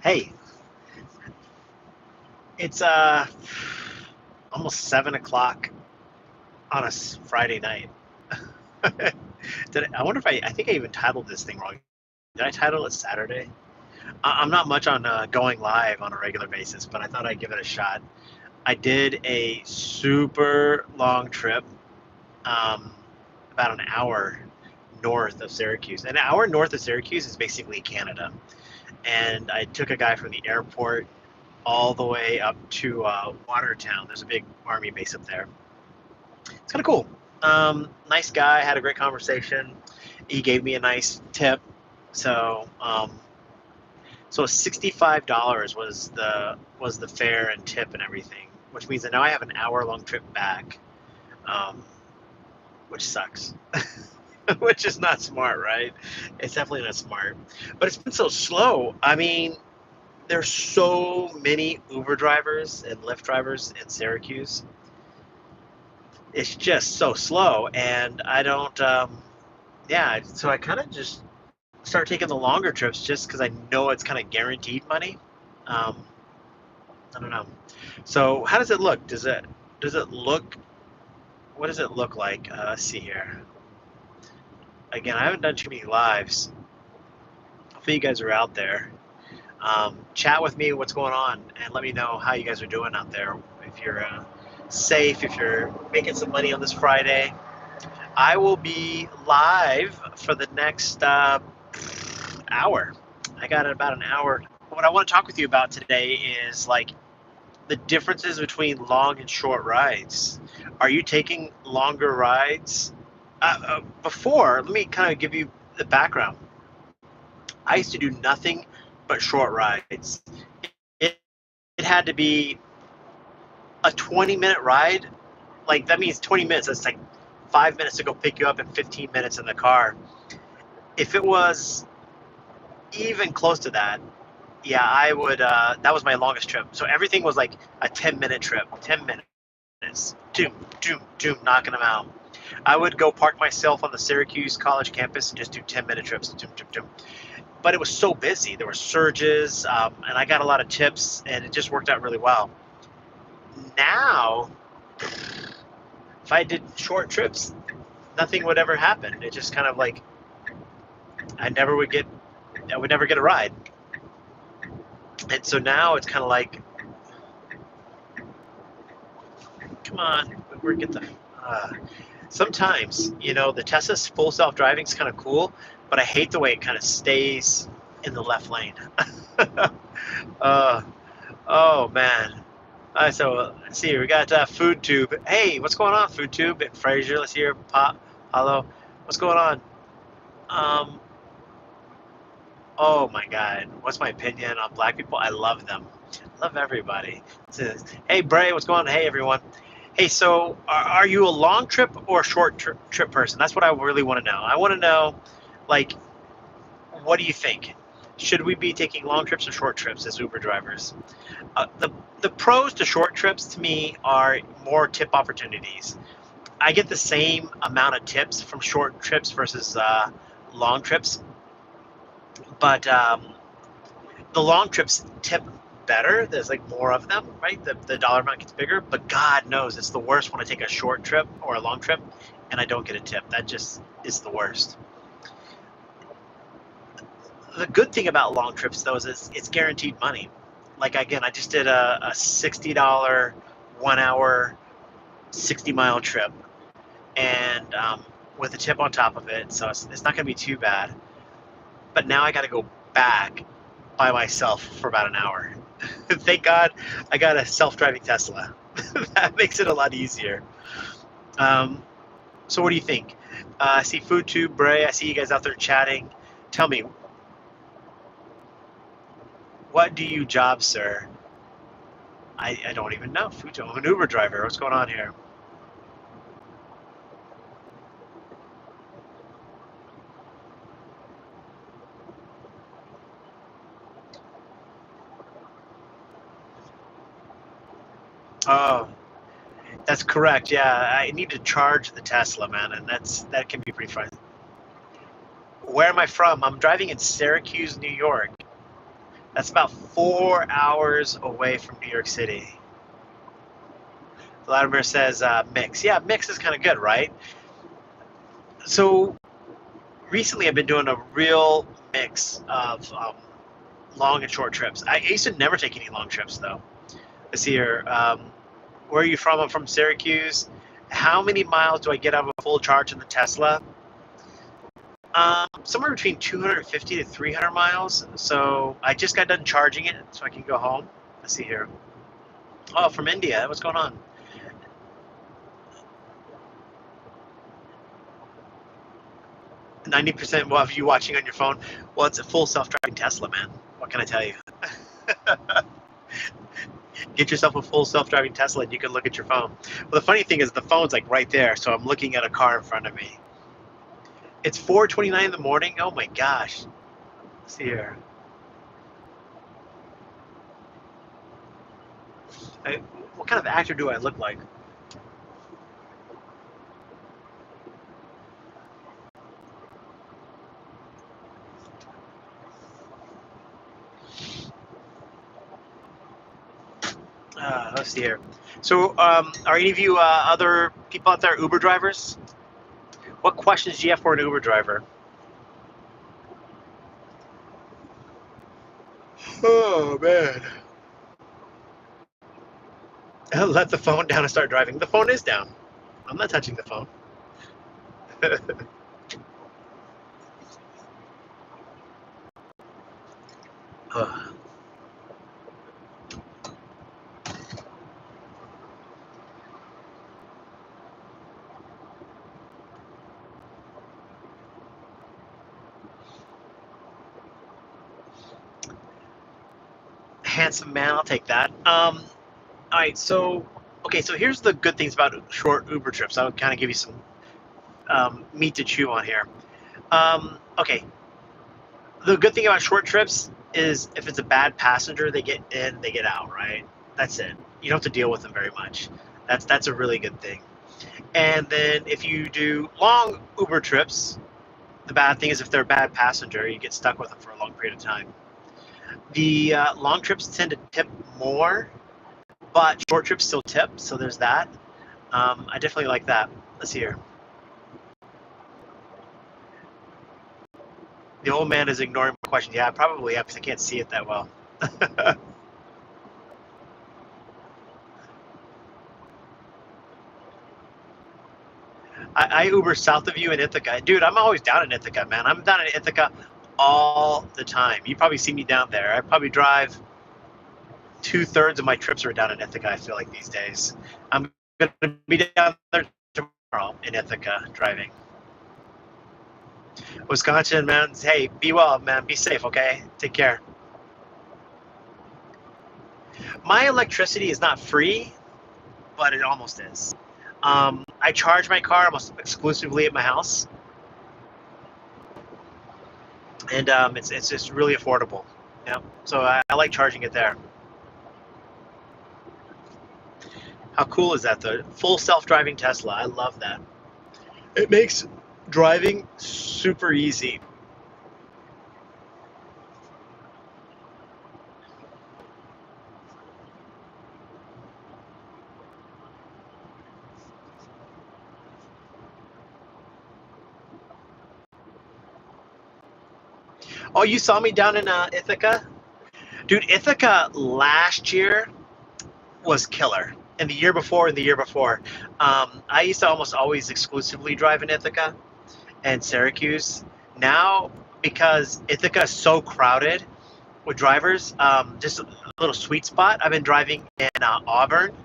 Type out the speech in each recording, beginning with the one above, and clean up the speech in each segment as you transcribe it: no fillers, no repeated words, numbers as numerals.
Hey, it's almost 7 o'clock on a Friday night. I wonder if I think I even titled this thing wrong. Did I title it Saturday? I'm not much on going live on a regular basis, but I thought I'd give it a shot. I did a super long trip, um, about an hour north of Syracuse. An hour north of Syracuse is basically Canada. And I took a guy from the airport all the way up to Watertown. There's a big army base up there. It's kind of cool. Nice guy. Had a great conversation. He gave me a nice tip. So, so $65 was the fare and tip and everything, which means that now I have an hour long trip back, um, which sucks. Which is not smart, right? It's definitely not smart. But it's been so slow. I mean, there's so many Uber drivers and Lyft drivers in Syracuse. It's just so slow, and I don't. Yeah, so I kind of just start taking the longer trips just because I know it's kind of guaranteed money. Um, I don't know. So how does it look? Does it look? What does it look like? Let's see here. Again, I haven't done too many lives. Hopefully you guys are out there. Chat with me. What's going on? And let me know how you guys are doing out there. If you're safe, if you're making some money on this Friday. I will be live for the next hour. I got about an hour. What I want to talk with you about today is like the differences between long and short rides. Are you taking longer rides? Before, let me kind of give you the background. I used to do nothing but short rides. It, it had to be a 20-minute ride. Like that means 20 minutes. That's like 5 minutes to go pick you up and 15 minutes in the car. If it was even close to that, yeah, I would. That was my longest trip. So everything was like a 10-minute trip. 10 minutes. Doom, doom, doom, knocking them out. I would go park myself on the Syracuse College campus and just do 10-minute trips. Doom, doom, doom. But it was so busy. There were surges, and I got a lot of tips, and it just worked out really well. Now, if I did short trips, nothing would ever happen. It just kind of like I never would get. I would never get a ride. And so now it's kind of like, come on, we're get the. Sometimes the Tesla's full self driving is kind of cool, but I hate the way it kind of stays in the left lane. uh, oh man. So let's see. We got Food Tube. Hey, what's going on, Food Tube and Fraser? Let's hear. Hello. What's going on? Um, oh my God. What's my opinion on black people? I love them. Love everybody. Hey, Bray. What's going on? Hey, everyone. Hey, so are you a long trip or a short trip person? That's what I really want to know. I want to know, like, what do you think? Should we be taking long trips or short trips as Uber drivers? The pros to short trips to me are more tip opportunities. I get the same amount of tips from short trips versus long trips, but the long trips tip better. There's like more of them, right? The dollar amount gets bigger, but God knows it's the worst when I take a short trip or a long trip and I don't get a tip. That just is the worst. The good thing about long trips though is it's guaranteed money. Like again, I just did a $60 1 hour 60-mile trip, and with a tip on top of it, so it's not going to be too bad. But now I got to go back by myself for about an hour. Thank God I got a self-driving Tesla. That makes it a lot easier. Um, so what do you think? I see FoodTube, Bray. I see you guys out there chatting. Tell me, what do you job, sir? I don't even know. FoodTube. I'm an Uber driver. What's going on here? Oh, that's correct. Yeah, I need to charge the Tesla, man, and that can be pretty fun. Where am I from? I'm driving in Syracuse, New York. That's about 4 hours away from New York City. Vladimir says mix. Yeah, mix is kind of good, right? So recently I've been doing a real mix of long and short trips. I used to never take any long trips, though. Let's see here. Where are you from? I'm from Syracuse. How many miles do I get out of a full charge in the Tesla? Somewhere between 250 to 300 miles. So I just got done charging it, so I can go home. Let's see here. Oh, from India. What's going on? 90% of you watching on your phone. Well, it's a full self-driving Tesla, man. What can I tell you? Get yourself a full self-driving Tesla and you can look at your phone. Well, the funny thing is the phone's like right there, so I'm looking at a car in front of me. It's 4:29 in the morning. Oh my gosh. Let's see here. What kind of actor do I look like? Let's see here. So, are any of you other people out there Uber drivers? What questions do you have for an Uber driver? Oh man. Let the phone down and start driving. The phone is down. I'm not touching the phone. Handsome man, I'll take that. All right, so okay, so here's the good things about short Uber trips. I would kind of give you some meat to chew on here. Okay, the good thing about short trips is if it's a bad passenger, they get in, they get out, right? That's it. You don't have to deal with them very much. That's a really good thing. And then if you do long Uber trips, the bad thing is if they're a bad passenger, you get stuck with them for a long period of time. The long trips tend to tip more, but short trips still tip, so there's that. I definitely like that. Let's see here. The old man is ignoring my question. Yeah, I probably have because I can't see it that well. I Uber south of you in Ithaca. Dude, I'm always down in Ithaca, man. I'm down in Ithaca all the time. You probably see me down there. I probably drive 2/3 of my trips are down in Ithaca, I feel like these days. I'm going to be down there tomorrow in Ithaca driving. Wisconsin, man. Hey, be well, man. Be safe, okay? Take care. My electricity is not free, but it almost is. I charge my car almost exclusively at my house, and it's just really affordable. Yeah, so I like charging it there. How cool is that, though? Full self-driving Tesla. I love that. It makes driving super easy. Oh, you saw me down in Ithaca? Dude, Ithaca last year was killer. And the year before and the year before. I used to almost always exclusively drive in Ithaca and Syracuse. Now, because Ithaca is so crowded with drivers, just a little sweet spot. I've been driving in Auburn.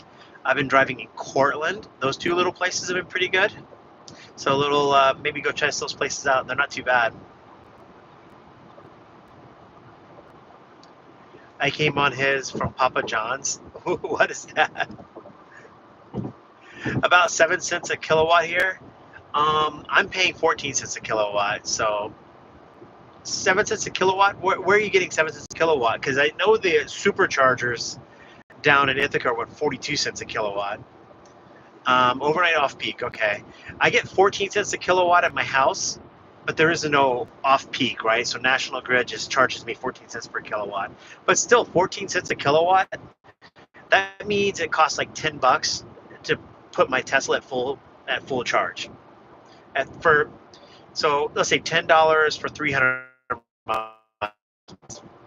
I've been driving in Cortland. Those two little places have been pretty good. So a little, maybe go test those places out. They're not too bad. I came on his from Papa John's. What is that? About 7 cents a kilowatt here. I'm paying 14 cents a kilowatt. So 7 cents a kilowatt. Where are you getting 7 cents a kilowatt? Because I know the superchargers down in Ithaca are what 42 cents a kilowatt. Overnight off peak. Okay, I get 14 cents a kilowatt at my house, but there is no off peak, right? So National Grid just charges me 14 cents per kilowatt. But still, 14 cents a kilowatt, that means it costs like $10 to put my Tesla at full charge. So let's say $10 for 300 miles.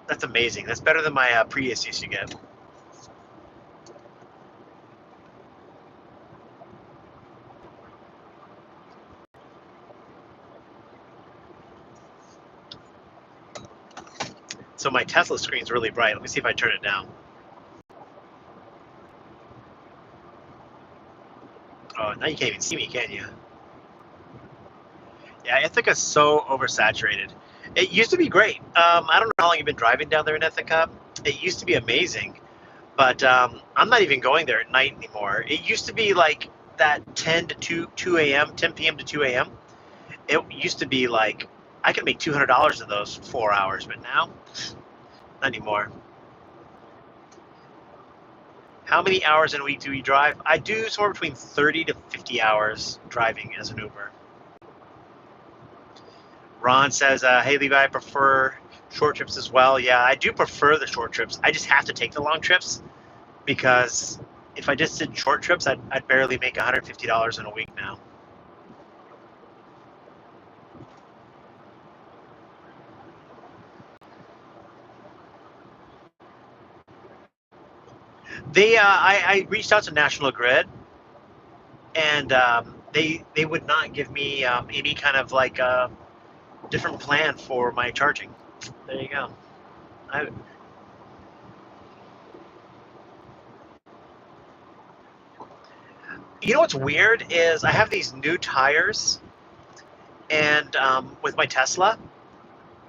That's amazing. That's better than my Prius used to get. So my Tesla screen's really bright. Let me see if I turn it down. Oh, now you can't even see me, can you? Yeah, Ithaca's so oversaturated. It used to be great. I don't know how long you've been driving down there in Ithaca. It used to be amazing, but I'm not even going there at night anymore. It used to be like that 10 to 2 a.m., 10 p.m. to 2 a.m. It used to be like I could make $200 in those 4 hours, but now, not anymore. How many hours in a week do you drive? I do somewhere between 30 to 50 hours driving as an Uber. Ron says, hey, Levi, I prefer short trips as well. Yeah, I do prefer the short trips. I just have to take the long trips because if I just did short trips, I'd barely make $150 in a week now. I reached out to National Grid, and they would not give me any kind of like different plan for my charging. There you go. I, you know what's weird is I have these new tires, and with my Tesla,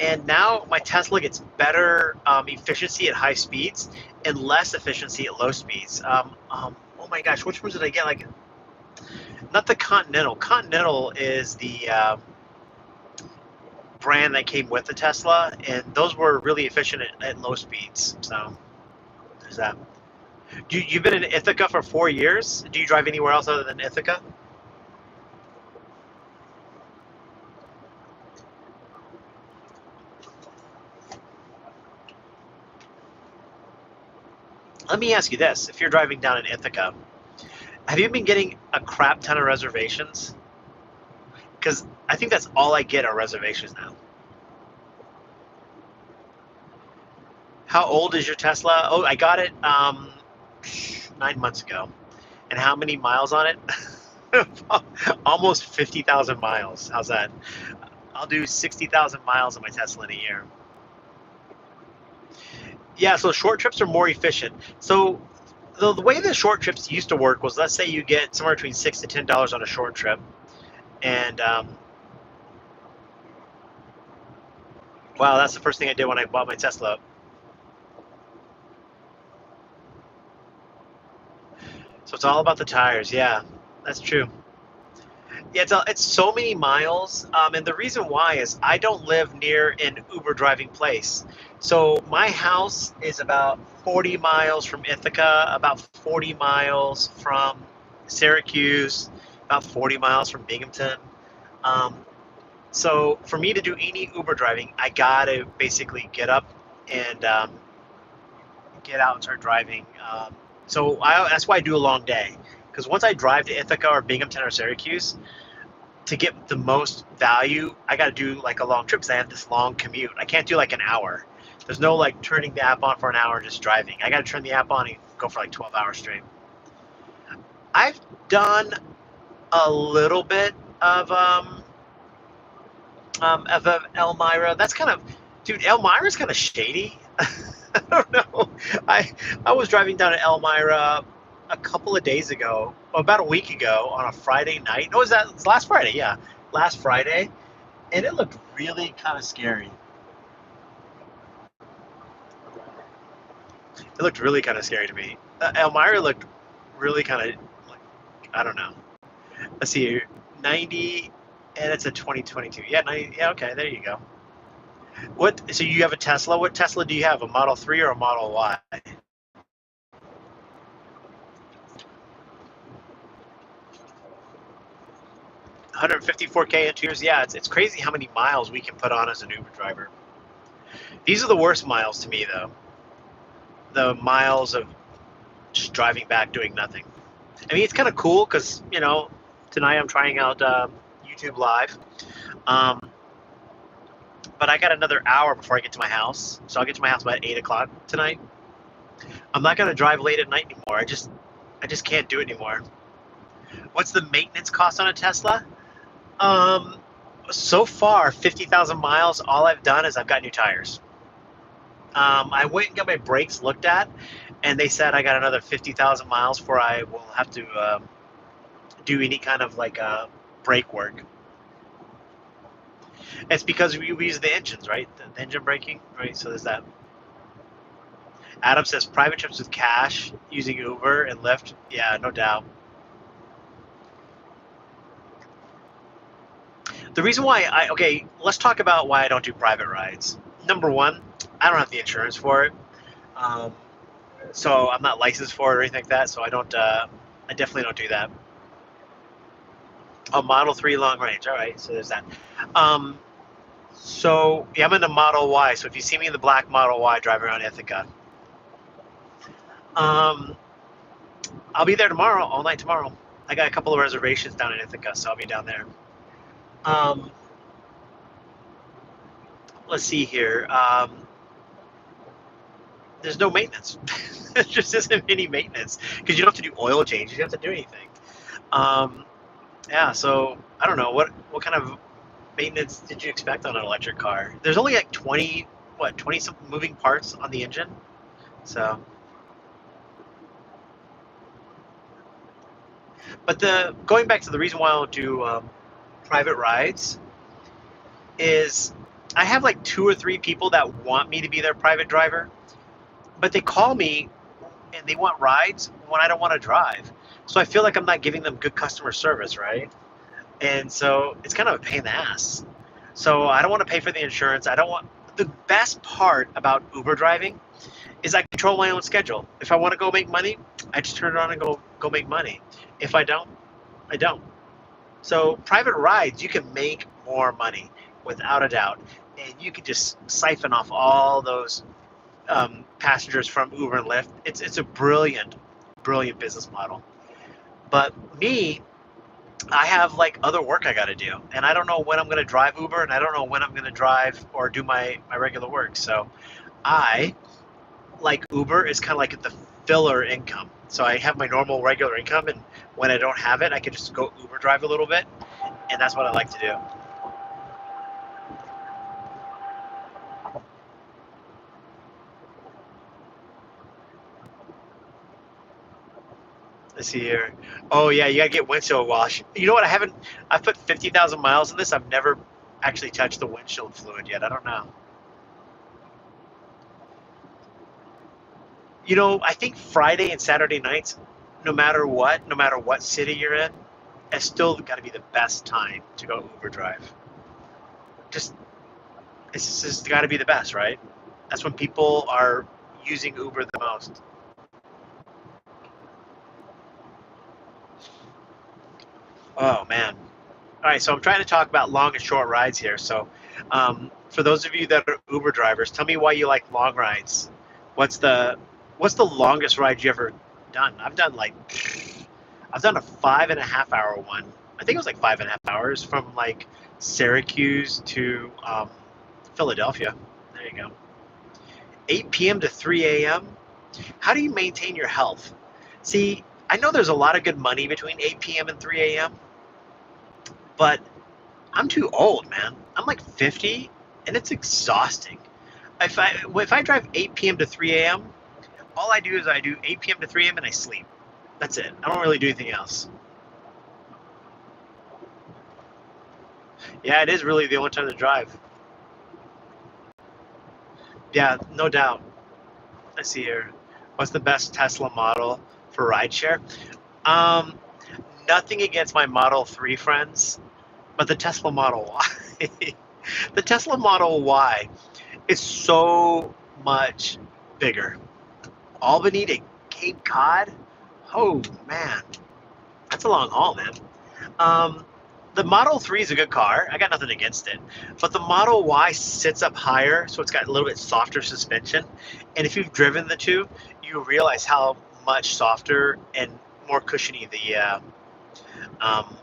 and now my Tesla gets better efficiency at high speeds and less efficiency at low speeds. Oh my gosh, which ones did I get? Like, not the Continental. Continental is the brand that came with the Tesla, and those were really efficient at low speeds. So there's that. You've been in Ithaca for 4 years. Do you drive anywhere else other than Ithaca? Let me ask you this: if you're driving down in Ithaca, have you been getting a crap ton of reservations? Because I think that's all I get are reservations now. How old is your Tesla? Oh, I got it 9 months ago. And how many miles on it? Almost 50,000 miles. How's that? I'll do 60,000 miles on my Tesla in a year. Yeah, so short trips are more efficient. So the way the short trips used to work was, let's say you get somewhere between $6 to $10 on a short trip, and wow, that's the first thing I did when I bought my Tesla. So it's all about the tires. Yeah, that's true. Yeah, it's so many miles, and the reason why is I don't live near an Uber driving place. So my house is about 40 miles from Ithaca, about 40 miles from Syracuse, about 40 miles from Binghamton. Um, so for me to do any Uber driving, I gotta basically get up and get out and start driving. That's why I do a long day, because once I drive to Ithaca or Binghamton or Syracuse, to get the most value, I got to do like a long trip because I have this long commute. I can't do like an hour. There's no like turning the app on for an hour and just driving. I got to turn the app on and go for like 12 hours straight. I've done a little bit of Elmira. That's kind of, dude. Elmira's kind of shady. I don't know. I was driving down to Elmira a couple of days ago, about a week ago, on a Friday night. No, it was last Friday? Yeah, last Friday, and it looked really kind of scary. It looked really kind of scary to me. Elmira looked really kind of like, I don't know. Let's see here, 90, and it's a 2022. Yeah, 90. Yeah, okay, there you go. What? So you have a Tesla? What Tesla do you have? A Model 3 or a Model Y? 154K in 2 years. Yeah, it's crazy how many miles we can put on as an Uber driver. These are the worst miles to me, though. The miles of just driving back doing nothing. I mean, it's kind of cool because, tonight I'm trying out YouTube Live. Um, but I got another hour before I get to my house. So I'll get to my house about 8 o'clock tonight. I'm not going to drive late at night anymore. I just can't do it anymore. What's the maintenance cost on a Tesla? Um, so far, 50,000 miles, all I've done is I've got new tires. I went and got my brakes looked at, and they said I got another 50,000 miles before I will have to do any kind of brake work. It's because we use the engines, right? The engine braking, right? So there's that. Adam says private trips with cash using Uber and Lyft. Yeah, no doubt. The reason why let's talk about why I don't do private rides. Number one, I don't have the insurance for it. Um, so I'm not licensed for it or anything like that. So I don't. I definitely don't do that. A Model 3 long range. All right, so there's that. So yeah, I'm in the Model Y. So if you see me in the black Model Y driving around Ithaca, I'll be there tomorrow, all night tomorrow. I got a couple of reservations down in Ithaca, so I'll be down there. Um, let's see here. There's no maintenance. There just isn't any maintenance because you don't have to do oil changes. You don't have to do anything. Yeah, so I don't know what kind of maintenance did you expect on an electric car? There's only like 20 something moving parts on the engine. So, but going back to the reason why I don't do private rides is I have like 2 or 3 people that want me to be their private driver, but they call me and they want rides when I don't want to drive. So I feel like I'm not giving them good customer service, right? And so it's kind of a pain in the ass. So I don't want to pay for the insurance. I don't want the best part about Uber driving is I control my own schedule. If I want to go make money, I just turn it on and go make money. If I don't, I don't. So private rides, you can make more money without a doubt, and you can just siphon off all those passengers from Uber and Lyft. It's a brilliant business model. But me, I have like other work I got to do, and I don't know when I'm going to drive Uber, and I don't know when I'm going to drive or do my regular work. So I like Uber is kind of like the filler income. So I have my normal regular income, and when I don't have it, I can just go Uber drive a little bit, and that's what I like to do. Let's see here. Oh yeah, you gotta get windshield wash. You know what? I've put 50,000 miles in this. I've never actually touched the windshield fluid yet. I don't know. I think Friday and Saturday nights, no matter what city you're in, it's still got to be the best time to go Uber drive. Just it's just got to be the best, right? That's when people are using Uber the most. Oh man. All right, so I'm trying to talk about long and short rides here. So, for those of you that are Uber drivers, tell me why you like long rides. What's the what's the longest ride you ever done? I've done a 5.5 hour one. I think it was like 5.5 hours from like Syracuse to Philadelphia. There you go. 8 p.m. to 3 a.m. How do you maintain your health? See, I know there's a lot of good money between 8 p.m. and 3 a.m., but I'm too old, man. I'm like 50, and it's exhausting. If I drive 8 p.m. to 3 a.m., all I do is I do 8 p.m. to 3 a.m. and I sleep. That's it. I don't really do anything else. Yeah, it is really the only time to drive. Yeah, no doubt. I see here. What's the best Tesla model for rideshare? Um, Nothing against my Model 3 friends, but the Tesla Model Y. The Tesla Model Y is so much bigger. Albany to Cape Cod? Oh, man. That's a long haul, man. Um, The Model 3 is a good car. I got nothing against it. But the Model Y sits up higher, so it's got a little bit softer suspension. And if you've driven the two, you realize how much softer and more cushiony um,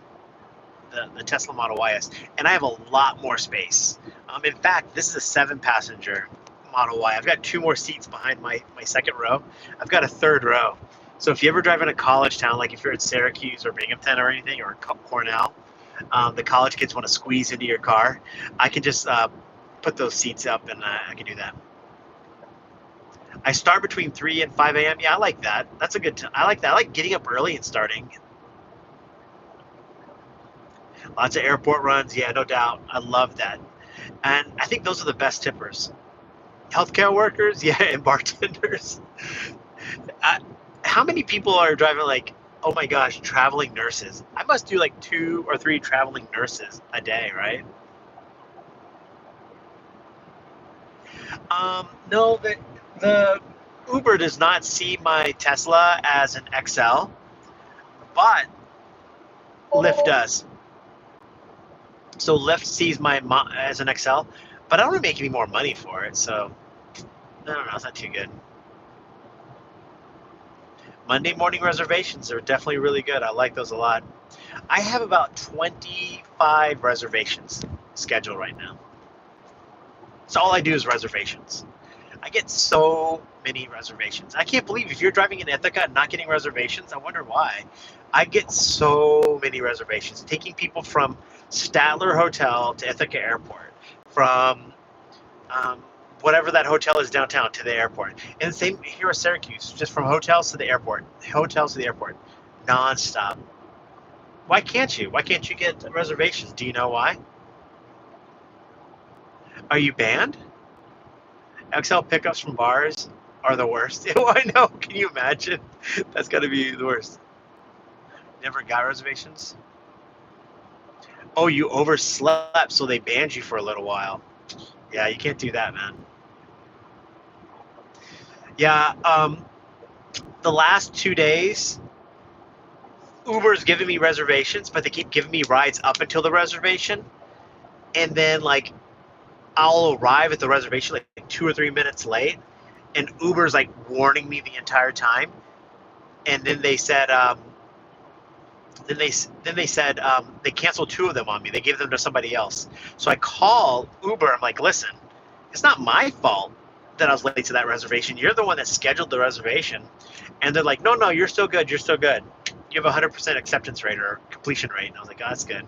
the Tesla Model Y is. And I have a lot more space. In fact, this is a 7-passenger Model Y. I've got 2 more seats behind my second row. I've got a third row. So if you ever drive in a college town, like if you're at Syracuse or Binghamton or anything, or Cornell, the college kids want to squeeze into your car, I can just put those seats up, and I can do that. I start between 3 and 5 a.m. Yeah, I like that. That's a good I like that. I like getting up early and starting. Lots of airport runs. Yeah, no doubt. I love that. And I think those are the best tippers. Healthcare workers, yeah, and bartenders. I, how many people are driving like, oh my gosh, traveling nurses? I must do like 2 or 3 traveling nurses a day, right? No, the Uber does not see my Tesla as an XL, but Lyft does. So Lyft sees my as an XL, but I don't make any more money for it, so I don't know. It's not too good. Monday morning reservations are definitely really good. I like those a lot. I have about 25 reservations scheduled right now. So all I do is reservations. I get so many reservations. I can't believe if you're driving in Ithaca and not getting reservations, I wonder why. I get so many reservations. Taking people from Statler Hotel to Ithaca Airport, from um, whatever that hotel is downtown to the airport. And the same here at Syracuse, just from hotels to the airport, nonstop. Why can't you? Why can't you get reservations? Do you know why? Are you banned? XL pickups from bars are the worst. Oh, I know. Can you imagine? That's got to be the worst. Never got reservations? Oh, you overslept, so they banned you for a little while. Yeah, you can't do that, man. Yeah, the last 2 days, Uber's giving me reservations, but they keep giving me rides up until the reservation. And then, like, I'll arrive at the reservation like 2 or 3 minutes late, and Uber's like warning me the entire time. And then they said, they canceled 2 of them on me. They gave them to somebody else. So I call Uber. I'm like, listen, it's not my fault that I was late to that reservation. You're the one that scheduled the reservation. And they're like, no, you're still good. You're still good. You have a 100% acceptance rate or completion rate. And I was like, oh, that's good.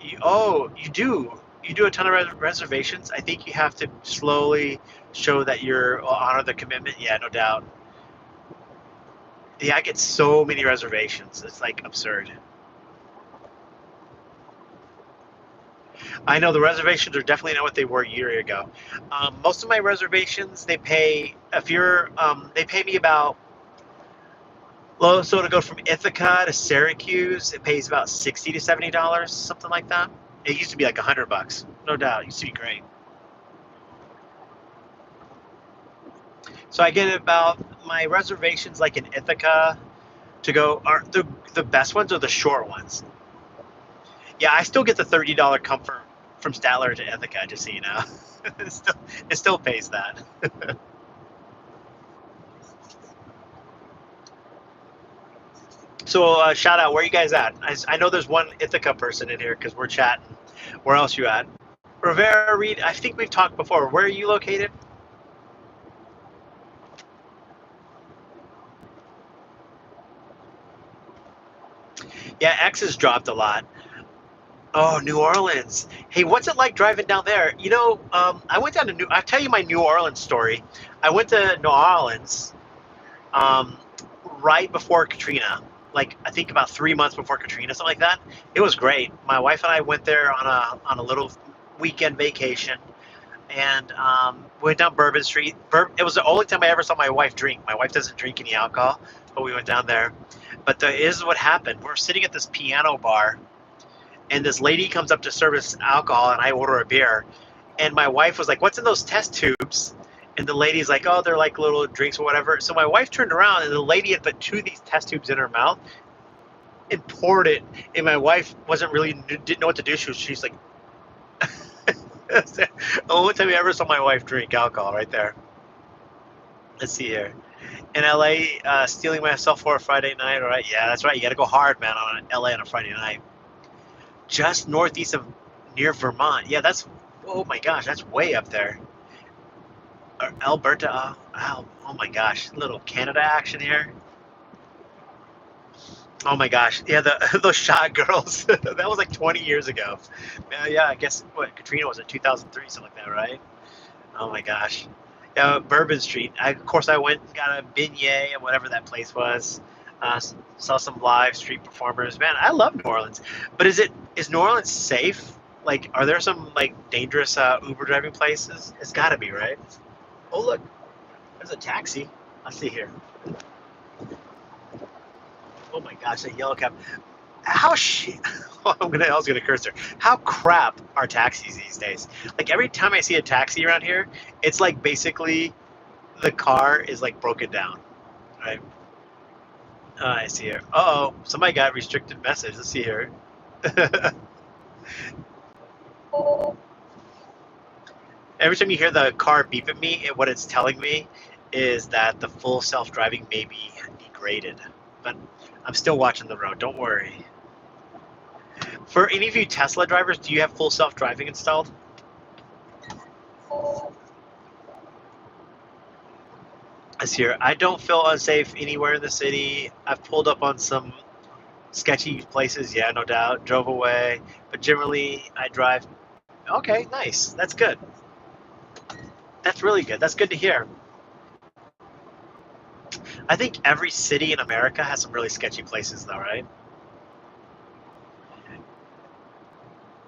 You do. You do a ton of reservations. I think you have to slowly show that you're honor the commitment. Yeah, no doubt. Yeah, I get so many reservations. It's like absurd. I know the reservations are definitely not what they were a year ago. Most of my reservations, they pay if you're they pay me about so to go from Ithaca to Syracuse, it pays about $60 to $70, something like that. It used to be like $100, no doubt. It used to be great. So I get about my reservations like in Ithaca to go are the best ones or the short ones. Yeah, I still get the $30 comfort from Statler to Ithaca, just so you know. It still pays that. So shout out, where are you guys at? I know there's one Ithaca person in here because we're chatting. Where else you at? Rivera Reed, I think we've talked before. Where are you located? Yeah, X has dropped a lot. Oh, New Orleans. Hey, what's it like driving down there? I went down to I'll tell you my New Orleans story. I went to New Orleans um, right before Katrina, like I think about 3 months before Katrina, something like that. It was great. My wife and I went there on a little weekend vacation, and went down Bourbon Street. It was the only time I ever saw my wife drink. My wife doesn't drink any alcohol, but we went down there. But this is what happened. We're sitting at this piano bar, and this lady comes up to serve us alcohol, and I order a beer. And my wife was like, "What's in those test tubes?" And the lady's like, "Oh, they're like little drinks or whatever." So my wife turned around, and the lady had put 2 of these test tubes in her mouth. and poured it. And my wife wasn't really didn't know what to do. She's like, the only time I ever saw my wife drink alcohol right there. Let's see here. In LA, stealing myself for a Friday night. All right, yeah, that's right. You got to go hard, man, on LA on a Friday night. Just northeast of near Vermont. Yeah, that's. Oh my gosh, that's way up there. Alberta. Oh my gosh, little Canada action here. Oh my gosh, yeah, the those shot girls. That was like 20 years ago. Yeah, I guess what Katrina was in 2003, something like that, right? Oh my gosh. Yeah, Bourbon Street. Of course, I went and got a beignet at whatever that place was. Saw some live street performers. Man, I love New Orleans. But is New Orleans safe? Like, are there some like dangerous Uber driving places? It's got to be, right? Oh look, there's a taxi. Let's see here. Oh my gosh, that yellow cab. How shit. I was gonna curse there. How crap are taxis these days? Like every time I see a taxi around here, it's like basically the car is like broken down, right? I see here. Uh oh, somebody got restricted message. Let's see here. Every time you hear the car beep at me, what it's telling me is that the full self-driving may be degraded. But I'm still watching the road. Don't worry. For any of you Tesla drivers, do you have full self-driving installed? This here, I don't feel unsafe anywhere in the city. I've pulled up on some sketchy places, yeah, no doubt. Drove away, but generally I drive. Okay, nice. That's good. That's really good. That's good to hear. I think every city in America has some really sketchy places, though, right?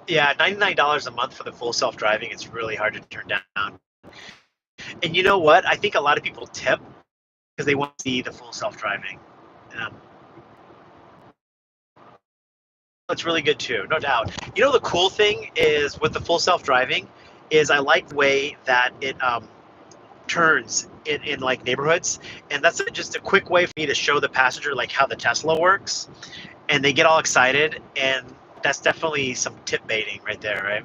Yeah, $99 a month for the full self-driving. It's really hard to turn down. And you know what? I think a lot of people tip because they want to see the full self-driving. Um, it's really good too, no doubt. You know, the cool thing is with the full self-driving is I like the way that it turns in like neighborhoods, and that's just a quick way for me to show the passenger like how the Tesla works, and they get all excited, and that's definitely some tip baiting right there, right?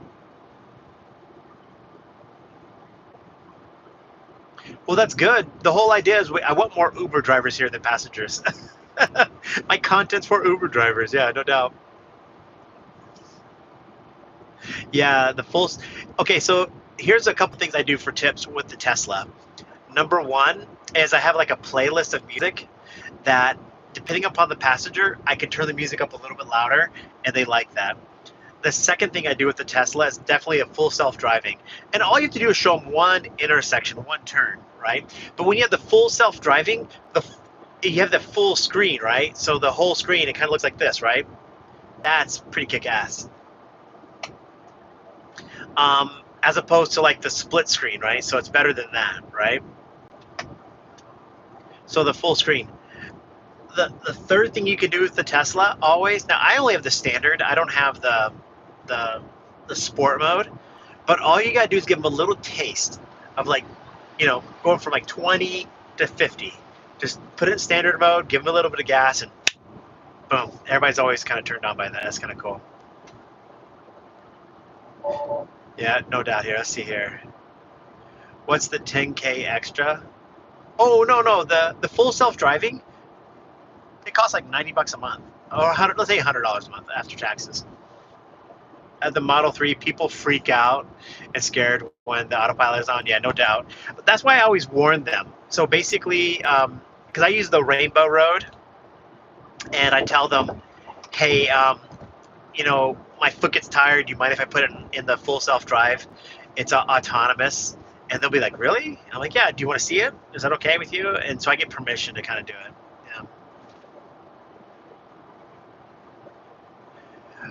Well, that's good. The whole idea is I want more Uber drivers here than passengers. My content's for Uber drivers, yeah, no doubt. Yeah, the full. Okay, so here's a couple things I do for tips with the Tesla. Number one is I have like a playlist of music that, depending upon the passenger, I can turn the music up a little bit louder, and they like that. The second thing I do with the Tesla is definitely a full self-driving, and all you have to do is show them one intersection, one turn, right? But when you have the full self-driving, the you have the full screen, right? So the whole screen, it kind of looks like this, right? That's pretty kick-ass. As opposed to like the split screen, right? So it's better than that, right? So the full screen. The third thing you can do with the Tesla always. Now I only have the standard. I don't have the the sport mode. But all you gotta do is give them a little taste of like, going from like 20 to 50. Just put it in standard mode, give them a little bit of gas, and boom. Everybody's always kind of turned on by that. That's kind of cool. Yeah, no doubt here. Let's see here. What's the 10K extra? Oh no no the full self driving. It costs like $90 a month, or 100. Let's say $100 a month after taxes. At the Model 3, people freak out and scared when the autopilot is on. Yeah, no doubt. But that's why I always warn them. So basically, because I use the Rainbow Road, and I tell them, hey, my foot gets tired. Do you mind if I put it in the full self drive? It's autonomous. And they'll be like, really? And I'm like, yeah, do you want to see it? Is that okay with you? And so I get permission to kind of do it. Yeah.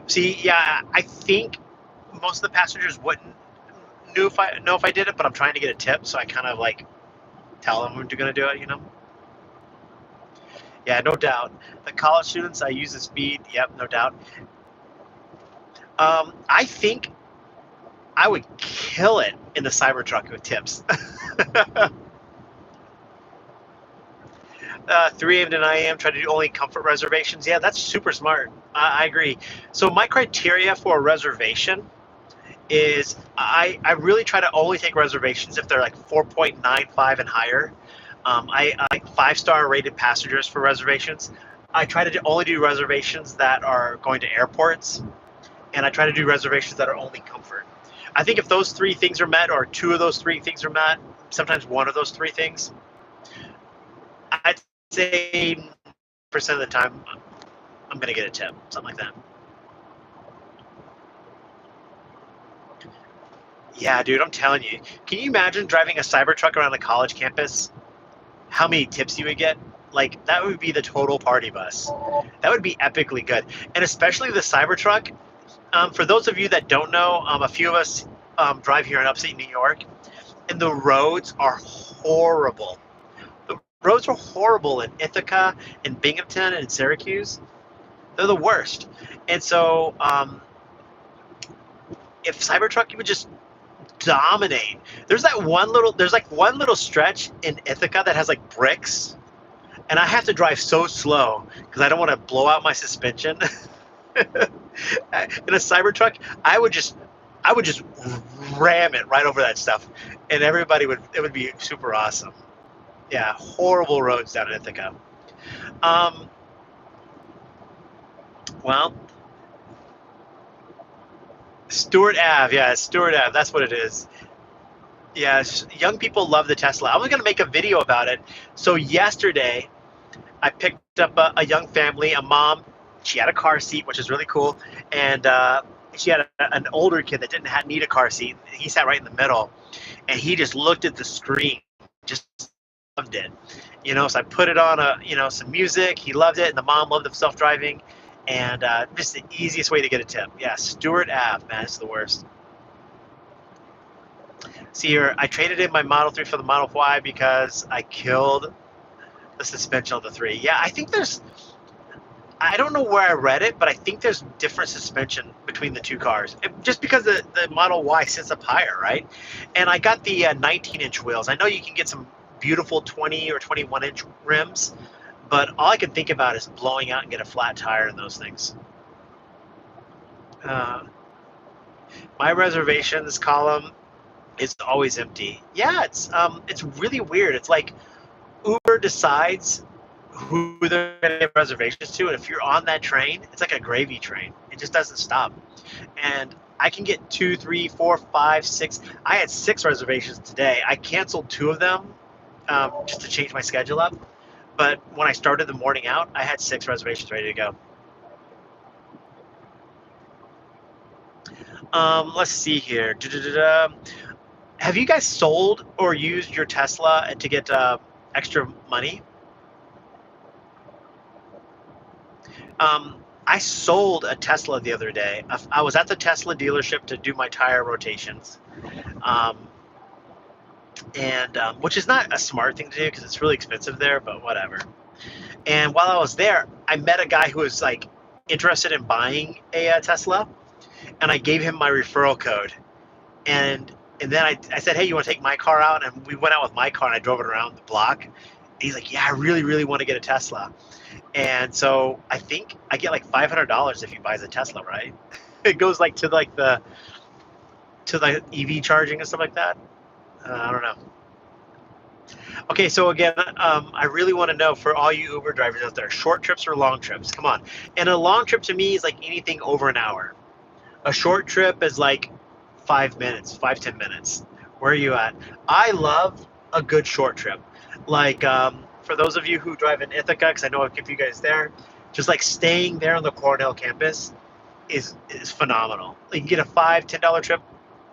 See, yeah, I think most of the passengers wouldn't know if I did it, but I'm trying to get a tip, so I kind of like tell them when you're gonna do it. Yeah, no doubt. The college students, I use the speed. Yep, no doubt. I think I would kill it in the Cybertruck with tips. 3 a.m. to 9 a.m. Try to do only comfort reservations. Yeah, that's super smart. I agree. So my criteria for a reservation is I really try to only take reservations if they're like 4.95 and higher. I like 5-star rated passengers for reservations. I try to only do reservations that are going to airports, and I try to do reservations that are only comfort. I think if those three things are met, or two of those three things are met, sometimes one of those three things, I'd say percent of the time I'm gonna get a tip, something like that. Yeah, dude, I'm telling you. Can you imagine driving a Cybertruck around a college campus? How many tips you would get? Like that would be the total party bus. That would be epically good, and especially the Cybertruck. For those of you that don't know, a few of us drive here in upstate New York, and the roads are horrible. The roads are horrible in Ithaca, in Binghamton, and in Syracuse. They're the worst. And so, if Cybertruck would just dominate. There's like one little stretch in Ithaca that has like bricks, and I have to drive so slow because I don't want to blow out my suspension. In a Cybertruck, I would just ram it right over that stuff, and it would be super awesome. Yeah, horrible roads down in Ithaca. Um, well, Stewart Ave, yeah, Stewart Ave, that's what it is. Yes, young people love the Tesla. I was going to make a video about it. So yesterday, I picked up a young family, a mom. She had a car seat, which is really cool, and she had an older kid that didn't need a car seat. He sat right in the middle, and he just looked at the screen, just loved it. So I put it on some music. He loved it, and the mom loved the self-driving, and just the easiest way to get a tip. Yeah, Stewart Ave, man, it's the worst. See here, I traded in my Model 3 for the Model Y because I killed the suspension on the 3. Yeah, I don't know where I read it, but I think there's different suspension between the two cars. Just because the Model Y sits up higher, right? And I got the 19-inch wheels. I know you can get some beautiful 20 or 21-inch rims, but all I can think about is blowing out and get a flat tire in those things. Uh, my reservations column is always empty. Yeah, it's really weird. It's like Uber decides who they're going to give reservations to, and if you're on that train, it's like a gravy train. It just doesn't stop. And I can get 2, 3, 4, 5, 6. I had 6 reservations today. I canceled 2 of them just to change my schedule up. But when I started the morning out, I had 6 reservations ready to go. Let's see here. Da-da-da-da. Have you guys sold or used your Tesla to get extra money? I sold a Tesla the other day. I was at the Tesla dealership to do my tire rotations, um, and which is not a smart thing to do because it's really expensive there, but whatever. And while I was there, I met a guy who was like interested in buying a Tesla, and I gave him my referral code. And then I said, hey, you want to take my car out? And we went out with my car, and I drove it around the block. And he's like, yeah, I really, really want to get a Tesla. And so I think I get like $500 if he buys a Tesla, right? It goes like to the EV charging and stuff like that. I don't know. Okay, so again, I really want to know for all you Uber drivers out there, short trips or long trips? Come on. And a long trip to me is like anything over an hour. A short trip is like 5 minutes, 5-10 minutes. Where are you at? I love a good short trip. Like for those of you who drive in Ithaca, because I know I've kept you guys there, just like staying there on the Cornell campus is phenomenal. You can get a $5-10 trip.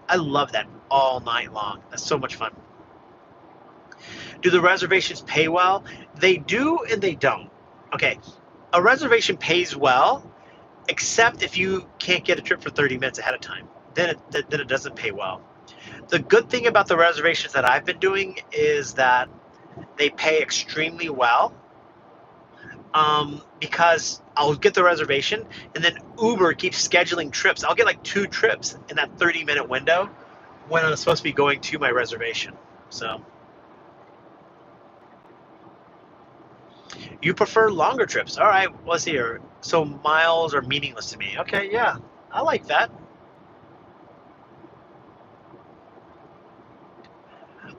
I love that all night long. That's so much fun. Do the reservations pay well? They do and they don't. Okay, a reservation pays well, except if you can't get a trip for 30 minutes ahead of time. Then it doesn't pay well. The good thing about the reservations that I've been doing is that they pay extremely well, because I'll get the reservation and then Uber keeps scheduling trips. I'll get like 2 trips in that 30-minute window when I'm supposed to be going to my reservation. So You prefer longer trips. All right, let's see here. So miles are meaningless to me. Okay, yeah, I like that.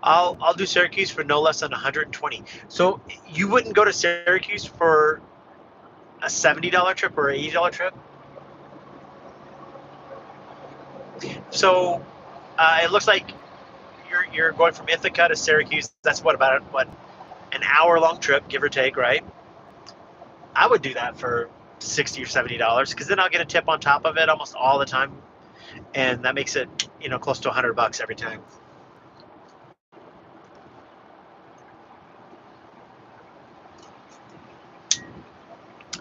I'll do Syracuse for no less than 120. So you wouldn't go to Syracuse for a $70 trip or an $80 trip? So it looks like you're going from Ithaca to Syracuse. That's what an hour long trip, give or take, right? I would do that for 60 or $70 because then I'll get a tip on top of it almost all the time, and that makes it close to $100 every time.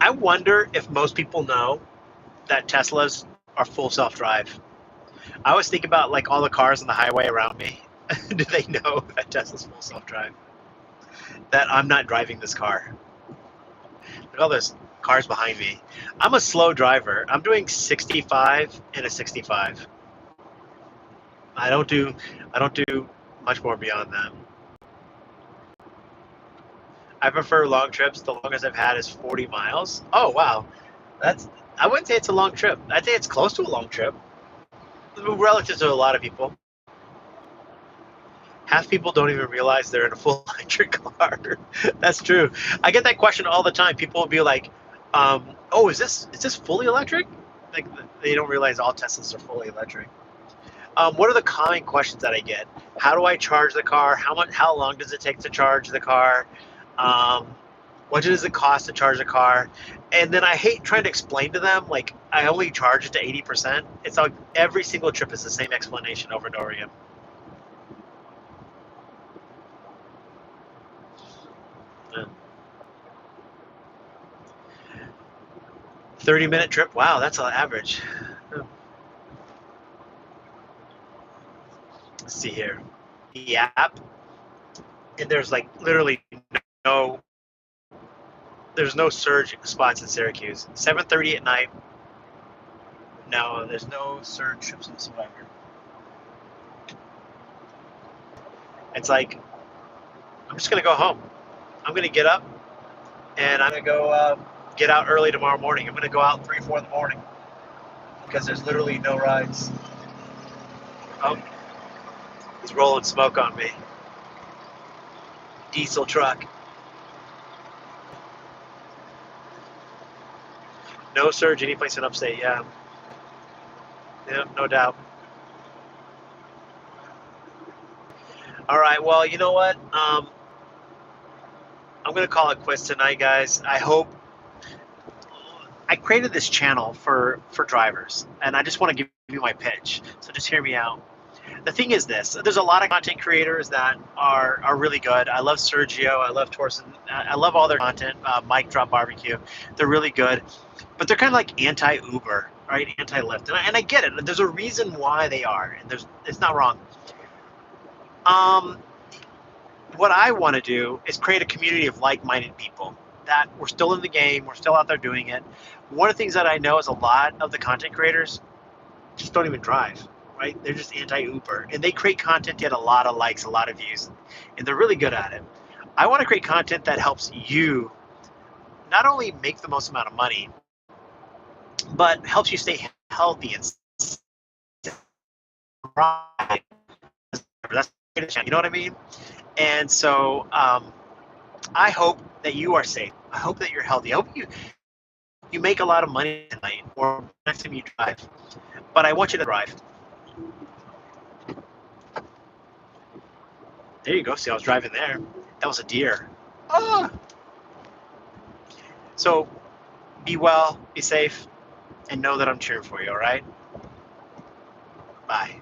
I wonder if most people know that Teslas are full self drive. I always think about like all the cars on the highway around me. Do they know that Tesla's full self drive? That I'm not driving this car. Look at all those cars behind me. I'm a slow driver. I'm doing 65 and a 65. I don't do I don't do much more beyond that. I prefer long trips. The longest I've had is 40 miles. Oh wow, that's I wouldn't say it's a long trip. I'd say it's close to a long trip relative to a lot of people. Half people don't even realize they're in a full electric car. That's true. I get that question all the time. People will be like, "Oh, is this fully electric?" Like they don't realize all Teslas are fully electric. What are the common questions that I get? How do I charge the car? How long does it take to charge the car? Um, what does it cost to charge a car? And then I hate trying to explain to them like I only charge it to 80%. It's like every single trip is the same explanation over and over again. Yeah. 30-minute trip. Wow, that's an average. Let's see here. The app, and there's like literally no there's no surge spots in Syracuse. 7:30 at night. No, there's no surge trips whatsoever. It's like I'm just gonna go home. I'm gonna get up and I'm gonna go get out early tomorrow morning. I'm gonna go out 3, 4 in the morning because there's literally no rides. Oh, he's rolling smoke on me. Diesel truck. No surge anyplace in upstate. Yeah, yeah, no doubt. All right. Well, you know what? I'm gonna call it quits tonight, guys. I hope I created this channel for drivers, and I just want to give you my pitch. So just hear me out. The thing is this: there's a lot of content creators that are really good. I love Sergio. I love Torsen. I love all their content. Mike Drop Barbecue. They're really good, but they're kind of like anti-Uber, right? Anti-Lyft, and I get it. There's a reason why they are, and it's not wrong. Um, what I want to do is create a community of like-minded people that we're still in the game. We're still out there doing it. One of the things that I know is a lot of the content creators just don't even drive, right? They're just anti-Uber, and they create content to get a lot of likes, a lot of views, and they're really good at it. I want to create content that helps you not only make the most amount of money, but helps you stay healthy and thrive. That's you know what I mean? And so I hope that you are safe. I hope that you're healthy. I hope you make a lot of money tonight or next time you drive. But I want you to drive. There you go. See, I was driving there. That was a deer. Ah! So be well, be safe, and know that I'm cheering for you, all right? Bye.